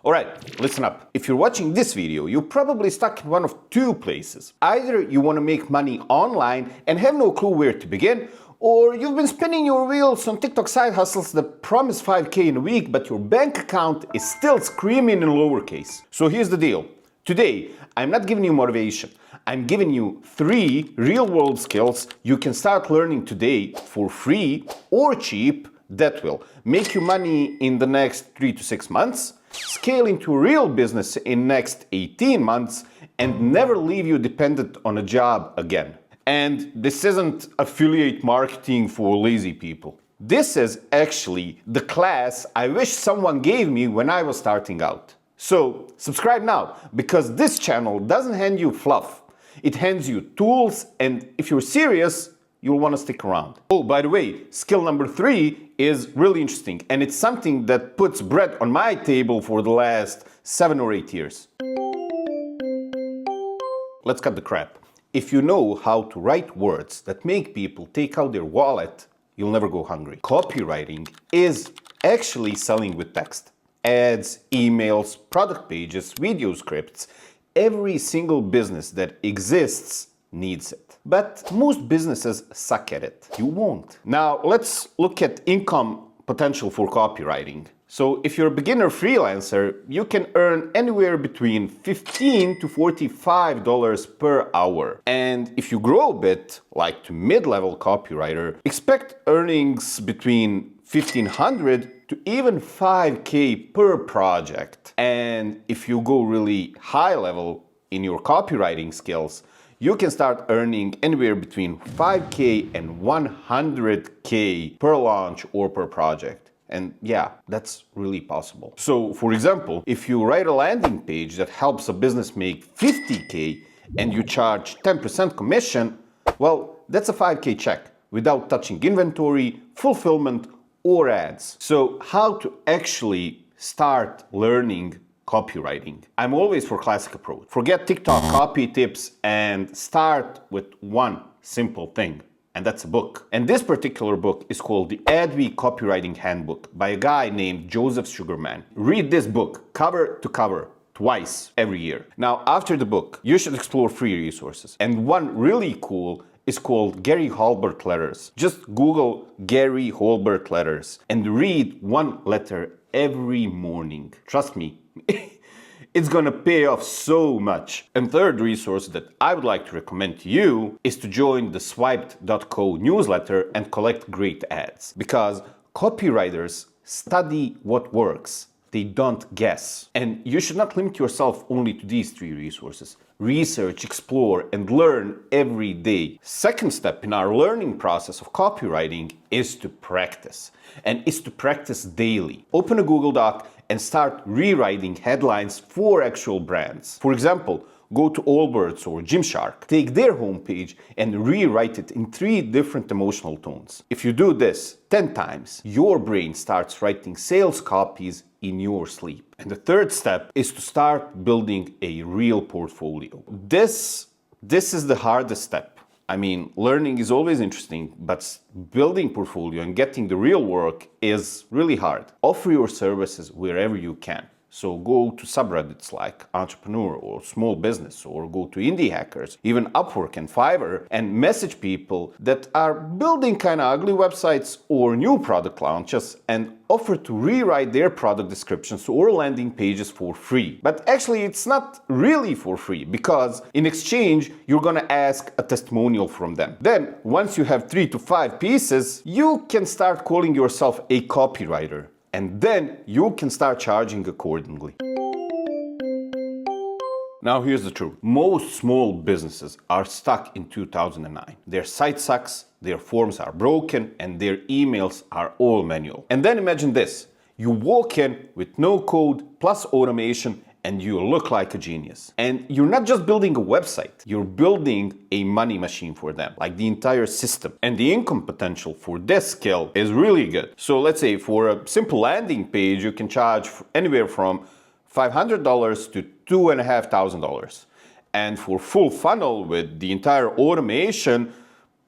Alright, listen up. If you're watching this video, you're probably stuck in one of two places. Either you want to make money online and have no clue where to begin, or you've been spinning your wheels on TikTok side hustles that promise 5K in a week, but your bank account is still screaming in lowercase. So here's the deal. Today, I'm not giving you motivation. I'm giving you 3 real-world skills you can start learning today for free or cheap that will make you money in the next 3 to 6 months, scale into a real business in next 18 months, and never leave you dependent on a job again. And this isn't affiliate marketing for lazy people. This is actually the class I wish someone gave me when I was starting out. So subscribe now, because this channel doesn't hand you fluff. It hands you tools, and if you're serious, you'll want to stick around. Oh, by the way, skill number 3 is really interesting, and it's something that puts bread on my table for the last 7 or 8 years. Let's cut the crap. If you know how to write words that make people take out their wallet, you'll never go hungry. Copywriting is actually selling with text. Ads, emails, product pages, video scripts. Every single business that exists needs it. But most businesses suck at it. You won't. Now let's look at income potential for copywriting. So if you're a beginner freelancer, you can earn anywhere between $15 to $45 per hour. And if you grow a bit, like to mid-level copywriter, expect earnings between $1,500 to even $5K per project. And if you go really high level in your copywriting skills, you can start earning anywhere between $5K and $100K per launch or per project. And yeah, that's really possible. So for example, if you write a landing page that helps a business make $50K and you charge 10% commission, well, that's a $5K check without touching inventory, fulfillment, or ads. So how to actually start learning copywriting? I'm always for classic approach. Forget TikTok copy tips and start with one simple thing, and that's a book. And this particular book is called the Adweek Copywriting Handbook by a guy named Joseph Sugarman. Read this book cover to cover twice every year. Now, after the book, you should explore free resources. And one really cool is called Gary Halbert letters. Just Google Gary Halbert letters and read one letter every morning. Trust me, it's gonna pay off so much. And third resource that I would like to recommend to you is to join the swiped.co newsletter and collect great ads. Because copywriters study what works. They don't guess. And you should not limit yourself only to these 3 resources. Research, explore, and learn every day. Second step in our learning process of copywriting is to practice. And is to practice daily. Open a Google Doc and start rewriting headlines for actual brands. For example, go to Allbirds or Gymshark, take their homepage and rewrite it in 3 different emotional tones. If you do this 10 times, your brain starts writing sales copies in your sleep. And the third step is to start building a real portfolio. This is the hardest step. I mean, learning is always interesting, but building portfolio and getting the real work is really hard. Offer your services wherever you can. So go to subreddits like Entrepreneur or Small Business, or go to Indie Hackers, even Upwork and Fiverr, and message people that are building kind of ugly websites or new product launches and offer to rewrite their product descriptions or landing pages for free. But actually it's not really for free, because in exchange you're gonna ask a testimonial from them. Then once you have 3 to 5 pieces, you can start calling yourself a copywriter. And then you can start charging accordingly. Now here's the truth. Most small businesses are stuck in 2009. Their site sucks, their forms are broken, and their emails are all manual. And then imagine this. You walk in with no code plus automation and you look like a genius. And you're not just building a website, you're building a money machine for them, like the entire system. And the income potential for this skill is really good. So let's say for a simple landing page, you can charge anywhere from $500 to $2,500. And for full funnel with the entire automation,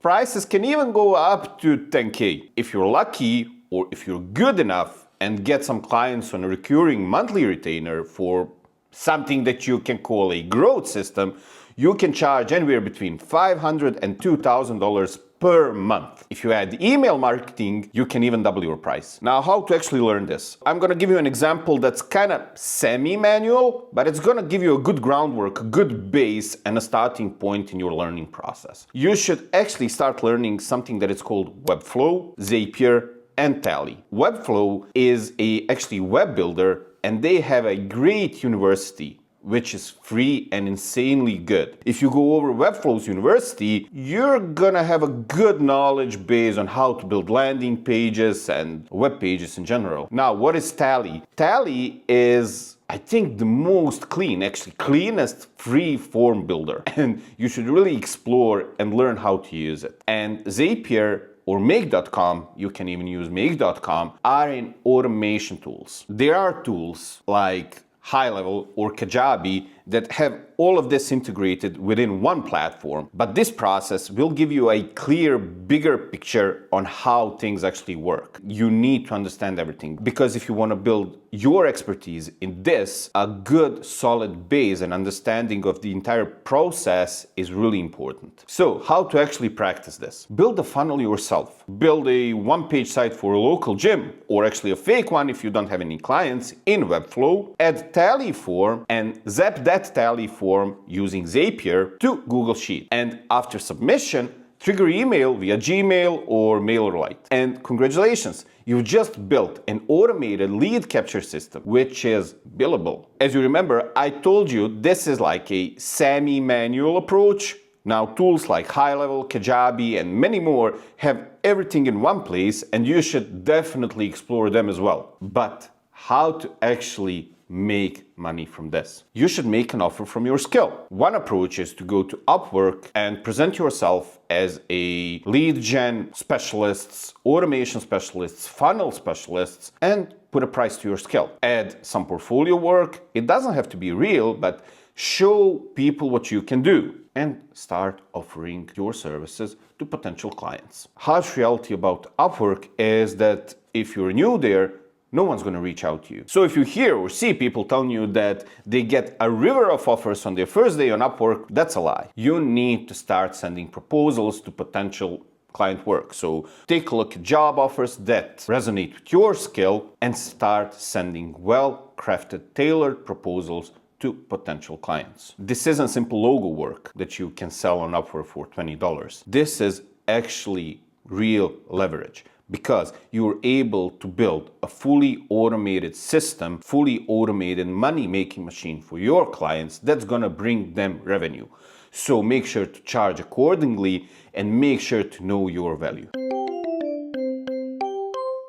prices can even go up to $10K. If you're lucky, or if you're good enough, and get some clients on a recurring monthly retainer for something that you can call a growth system, you can charge anywhere between $500 and $2,000 per month. If you add email marketing, you can even double your price. Now, how to actually learn this? I'm gonna give you an example that's kind of semi-manual, but it's gonna give you a good groundwork, a good base, and a starting point in your learning process. You should actually start learning something that is called Webflow, Zapier, and Tally. Webflow is actually web builder, and they have a great university which is free and insanely good. If you go over Webflow's university, you're gonna have a good knowledge base on how to build landing pages and web pages in general. Now, what is Tally? Tally is, I think, the most cleanest free form builder. And you should really explore and learn how to use it. And Zapier or Make.com, you can even use Make.com, are in automation tools. There are tools like High Level or Kajabi that have all of this integrated within one platform, but this process will give you a clear, bigger picture on how things actually work. You need to understand everything, because if you want to build your expertise in this, a good, solid base and understanding of the entire process is really important. So, how to actually practice this? Build a funnel yourself. Build a one-page site for a local gym, or actually a fake one if you don't have any clients, in Webflow. Add Tally form and zap that Tally form using Zapier to Google Sheet. And after submission, trigger email via Gmail or MailerLite. And congratulations, you've just built an automated lead capture system, which is billable. As you remember, I told you this is like a semi-manual approach. Now, tools like High Level, Kajabi, and many more have everything in one place, and you should definitely explore them as well. But how to actually make money from this? You should make an offer from your skill. One approach is to go to Upwork and present yourself as a lead gen specialist, automation specialists, funnel specialists, and put a price to your skill. Add some portfolio work. It doesn't have to be real, but show people what you can do and start offering your services to potential clients. Harsh reality about Upwork is that if you're new there, no one's going to reach out to you. So if you hear or see people telling you that they get a river of offers on their first day on Upwork, that's a lie. You need to start sending proposals to potential client work. So take a look at job offers that resonate with your skill and start sending well-crafted, tailored proposals to potential clients. This isn't simple logo work that you can sell on Upwork for $20. This is actually real leverage, because you're able to build a fully automated system, fully automated money-making machine for your clients that's gonna bring them revenue. So make sure to charge accordingly and make sure to know your value.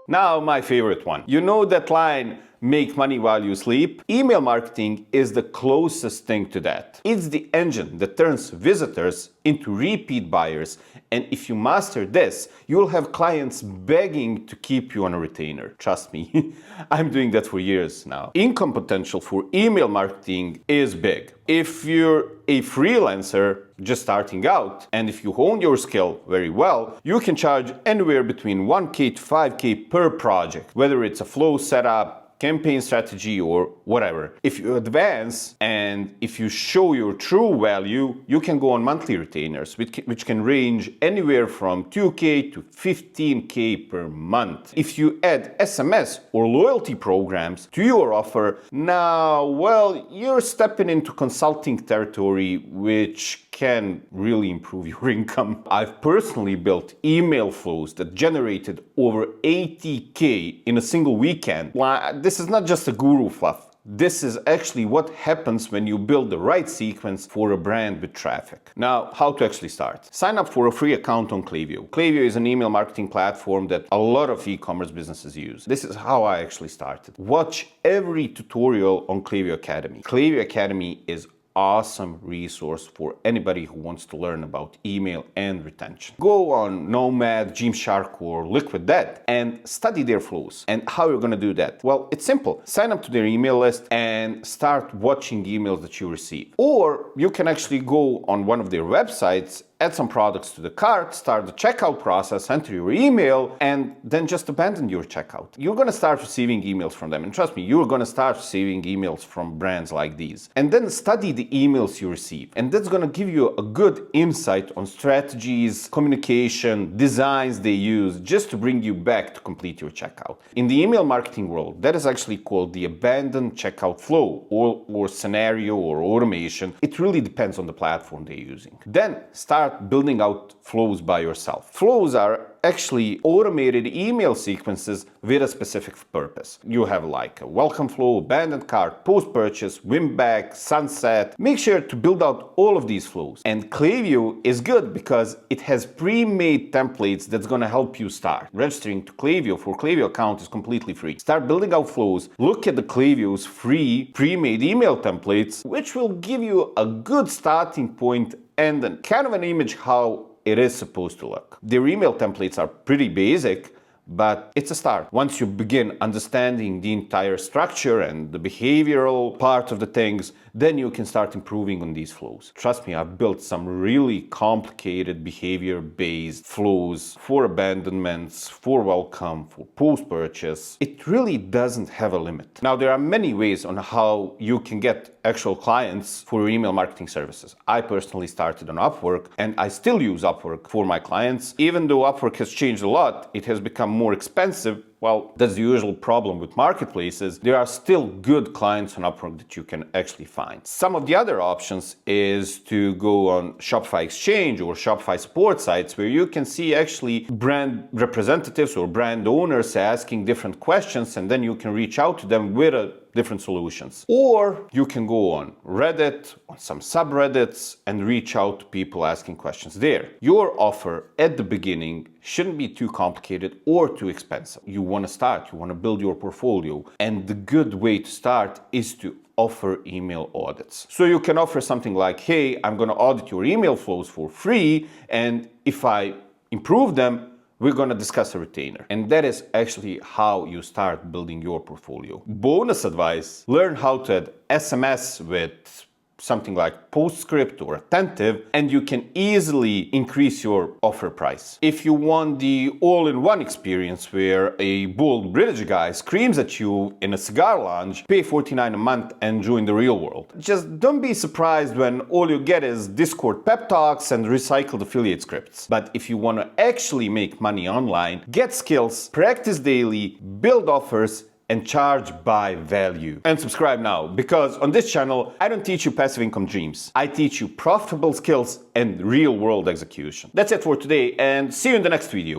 Now, my favorite one. You know that line, make money while you sleep? Email marketing is the closest thing to that. It's the engine that turns visitors into repeat buyers, and if you master this, you'll have clients begging to keep you on a retainer. Trust me, I'm doing that for years now. Income potential for email marketing is big. If you're a freelancer just starting out, and if you hone your skill very well, you can charge anywhere between 1K to 5K per project, whether it's a flow setup, campaign strategy, or whatever. If you advance and if you show your true value, you can go on monthly retainers, which can range anywhere from 2K to 15K per month. If you add SMS or loyalty programs to your offer, now, well, you're stepping into consulting territory, which can really improve your income. I've personally built email flows that generated over 80K in a single weekend. This is not just a guru fluff. This is actually what happens when you build the right sequence for a brand with traffic. Now, how to actually start? Sign up for a free account on Klaviyo. Klaviyo is an email marketing platform that a lot of e-commerce businesses use. This is how I actually started. Watch every tutorial on Klaviyo Academy. Klaviyo Academy is awesome resource for anybody who wants to learn about email and retention. Go on Nomad, Gymshark, or Liquid Death and study their flows. And how you're gonna do that? Well, it's simple. Sign up to their email list and start watching emails that you receive. Or you can actually go on one of their websites add some products to the cart, start the checkout process, enter your email, and then just abandon your checkout. You're going to start receiving emails from them. And trust me, you're going to start receiving emails from brands like these. And then study the emails you receive. And that's going to give you a good insight on strategies, communication, designs they use just to bring you back to complete your checkout. In the email marketing world, that is actually called the abandoned checkout flow or scenario or automation. It really depends on the platform they're using. Then start building out flows by yourself. Flows are actually automated email sequences with a specific purpose. You have like a welcome flow, abandoned cart, post-purchase, win back, sunset. Make sure to build out all of these flows. And Klaviyo is good because it has pre-made templates that's going to help you start. Registering to Klaviyo for Klaviyo account is completely free. Start building out flows. Look at the Klaviyo's free pre-made email templates, which will give you a good starting point and then kind of an image how it is supposed to look. Their email templates are pretty basic, but it's a start. Once you begin understanding the entire structure and the behavioral part of the things, then you can start improving on these flows. Trust me, I've built some really complicated behavior-based flows for abandonments, for welcome, for post-purchase. It really doesn't have a limit. Now, there are many ways on how you can get actual clients for your email marketing services. I personally started on Upwork, and I still use Upwork for my clients. Even though Upwork has changed a lot, it has become more expensive. Well, that's the usual problem with marketplaces. There are still good clients on Upwork that you can actually find. Some of the other options is to go on Shopify Exchange or Shopify support sites where you can see actually brand representatives or brand owners asking different questions, and then you can reach out to them with different solutions. Or you can go on Reddit, on some subreddits, and reach out to people asking questions there. Your offer at the beginning shouldn't be too complicated or too expensive. You want to start, you want to build your portfolio, and the good way to start is to offer email audits. So you can offer something like, hey, I'm going to audit your email flows for free, and if I improve them, we're going to discuss a retainer. And that is actually how you start building your portfolio. Bonus advice, learn how to add SMS with something like PostScript or Attentive, and you can easily increase your offer price. If you want the all-in-one experience where a bald British guy screams at you in a cigar lounge, pay $49 a month and join the real world. Just don't be surprised when all you get is Discord pep talks and recycled affiliate scripts. But if you want to actually make money online, get skills, practice daily, build offers, and charge by value. And subscribe now, because on this channel, I don't teach you passive income dreams. I teach you profitable skills and real-world execution. That's it for today, and see you in the next video.